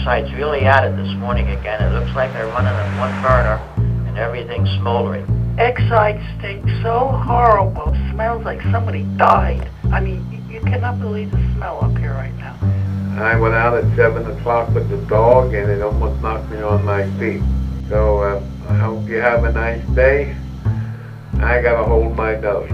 site's really at it this morning again. It looks like they're running on one burner and everything's smoldering. Exide stinks so horrible. It smells like somebody died. I mean, you cannot believe the smell up here right now. I went out at 7 o'clock with the dog and it almost knocked me on my feet. So I hope you have a nice day. I gotta hold my nose.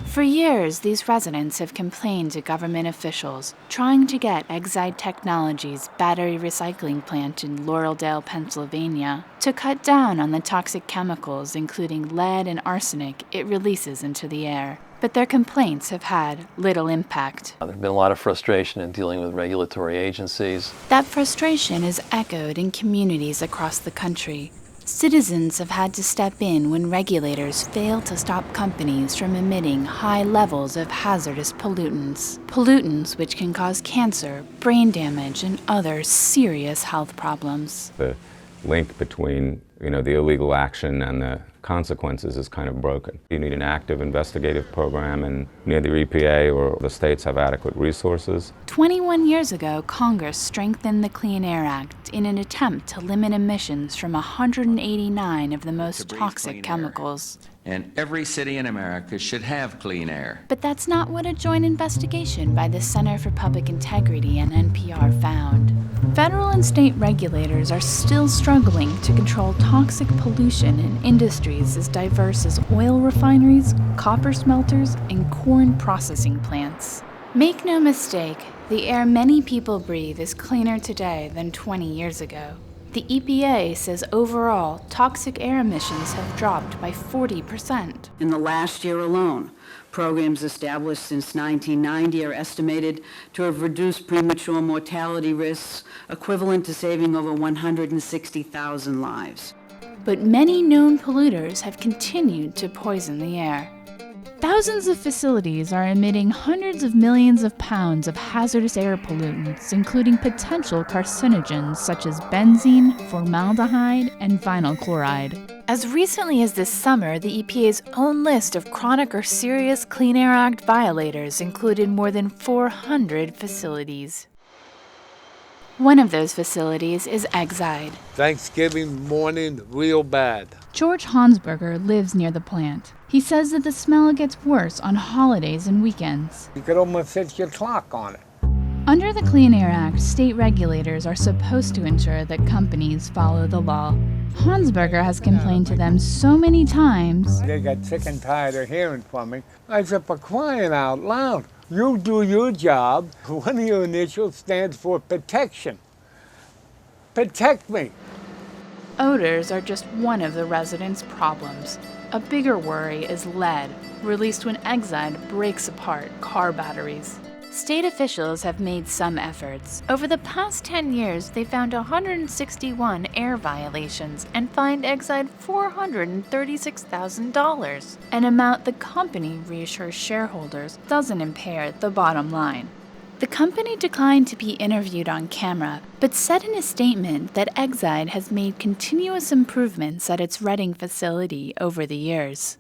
For years, these residents have complained to government officials trying to get Exide Technologies' battery recycling plant in Laureldale, Pennsylvania, to cut down on the toxic chemicals, including lead and arsenic, it releases into the air. But their complaints have had little impact. There's been a lot of frustration in dealing with regulatory agencies. That frustration is echoed in communities across the country. Citizens have had to step in when regulators fail to stop companies from emitting high levels of hazardous pollutants. Pollutants which can cause cancer, brain damage, and other serious health problems. The link between, the illegal action and the consequences is kind of broken. You need an active investigative program, and neither EPA or the states have adequate resources. 21 years ago, Congress strengthened the Clean Air Act in an attempt to limit emissions from 189 of the most toxic chemicals. And every city in America should have clean air. But that's not what a joint investigation by the Center for Public Integrity and NPR found. Federal and state regulators are still struggling to control toxic pollution in industries as diverse as oil refineries, copper smelters, and corn processing plants. Make no mistake, the air many people breathe is cleaner today than 20 years ago. The EPA says overall, toxic air emissions have dropped by 40%. In the last year alone, programs established since 1990 are estimated to have reduced premature mortality risks equivalent to saving over 160,000 lives. But many known polluters have continued to poison the air. Thousands of facilities are emitting hundreds of millions of pounds of hazardous air pollutants, including potential carcinogens such as benzene, formaldehyde, and vinyl chloride. As recently as this summer, the EPA's own list of chronic or serious Clean Air Act violators included more than 400 facilities. One of those facilities is Exide. Thanksgiving morning, real bad. George Hansberger lives near the plant. He says that the smell gets worse on holidays and weekends. You could almost set your clock on it. Under the Clean Air Act, state regulators are supposed to ensure that companies follow the law. Hansberger has complained to them so many times. They got sick and tired of hearing from me. I said, for crying out loud, you do your job. One of your initials stands for protection. Protect me. Odors are just one of the residents' problems. A bigger worry is lead, released when Exide breaks apart car batteries. State officials have made some efforts. Over the past 10 years, they found 161 air violations and fined Exide $436,000, an amount the company reassures shareholders doesn't impair the bottom line. The company declined to be interviewed on camera, but said in a statement that Exide has made continuous improvements at its Reading facility over the years.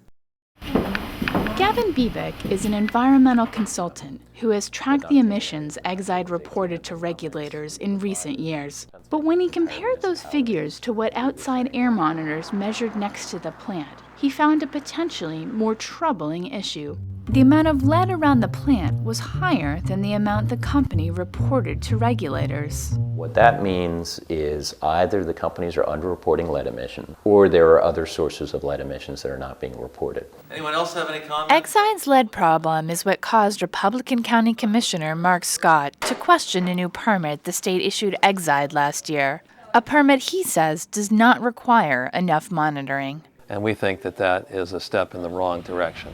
Gavin Biebeck is an environmental consultant who has tracked the emissions Exide reported to regulators in recent years. But when he compared those figures to what outside air monitors measured next to the plant, he found a potentially more troubling issue. The amount of lead around the plant was higher than the amount the company reported to regulators. What that means is either the companies are underreporting lead emission, or there are other sources of lead emissions that are not being reported. Anyone else have any comments? Exide's lead problem is what caused Republican County Commissioner Mark Scott to question a new permit the state issued Exide last year. A permit he says does not require enough monitoring. And we think that that is a step in the wrong direction.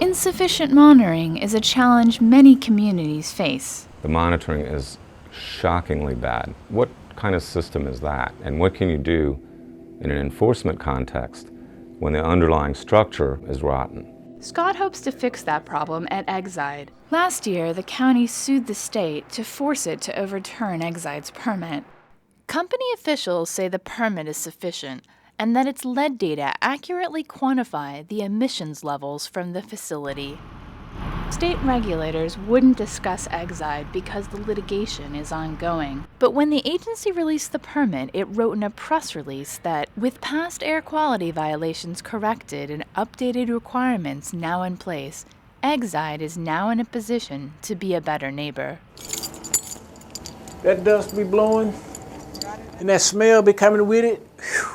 Insufficient monitoring is a challenge many communities face. The monitoring is shockingly bad. What kind of system is that? And what can you do in an enforcement context when the underlying structure is rotten? Scott hopes to fix that problem at Exide. Last year, the county sued the state to force it to overturn Exide's permit. Company officials say the permit is sufficient, and that its lead data accurately quantify the emissions levels from the facility. State regulators wouldn't discuss Exide because the litigation is ongoing. But when the agency released the permit, it wrote in a press release that, with past air quality violations corrected and updated requirements now in place, Exide is now in a position to be a better neighbor. That dust be blowing, and that smell be coming with it.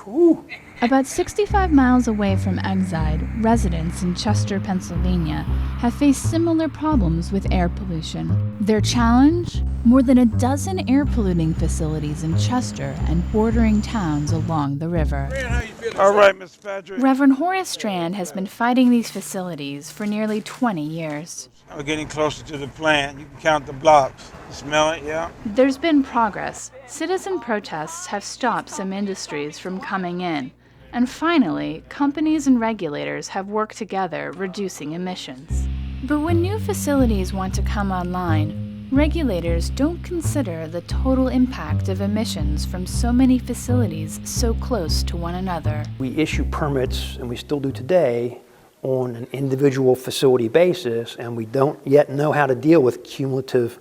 Whew. About 65 miles away from Exide, residents in Chester, Pennsylvania, have faced similar problems with air pollution. Their challenge? More than a dozen air polluting facilities in Chester and bordering towns along the river. All right, Mr. Patrick. Reverend Horace Strand has been fighting these facilities for nearly 20 years. We're getting closer to the plant. You can count the blocks. You smell it, yeah? There's been progress. Citizen protests have stopped some industries from coming in. And finally, companies and regulators have worked together, reducing emissions. But when new facilities want to come online, regulators don't consider the total impact of emissions from so many facilities so close to one another. We issue permits, and we still do today, on an individual facility basis, and we don't yet know how to deal with cumulative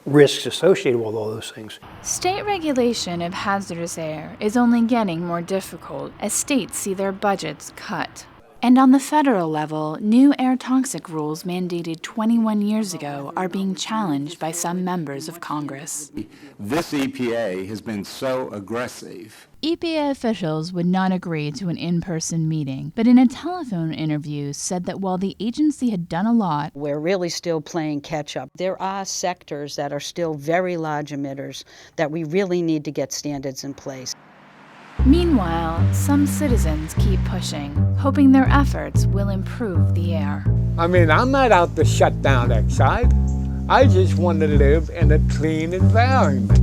risks associated with all those things. State regulation of hazardous air is only getting more difficult as states see their budgets cut. And on the federal level, new air toxic rules mandated 21 years ago are being challenged by some members of Congress. This EPA has been so aggressive. EPA officials would not agree to an in-person meeting, but in a telephone interview said that while the agency had done a lot, We're really still playing catch-up. There are sectors that are still very large emitters that we really need to get standards in place. meanwhile, some citizens keep pushing, hoping their efforts will improve the air. I mean, I'm not out to shut down Exide. I just want to live in a clean environment.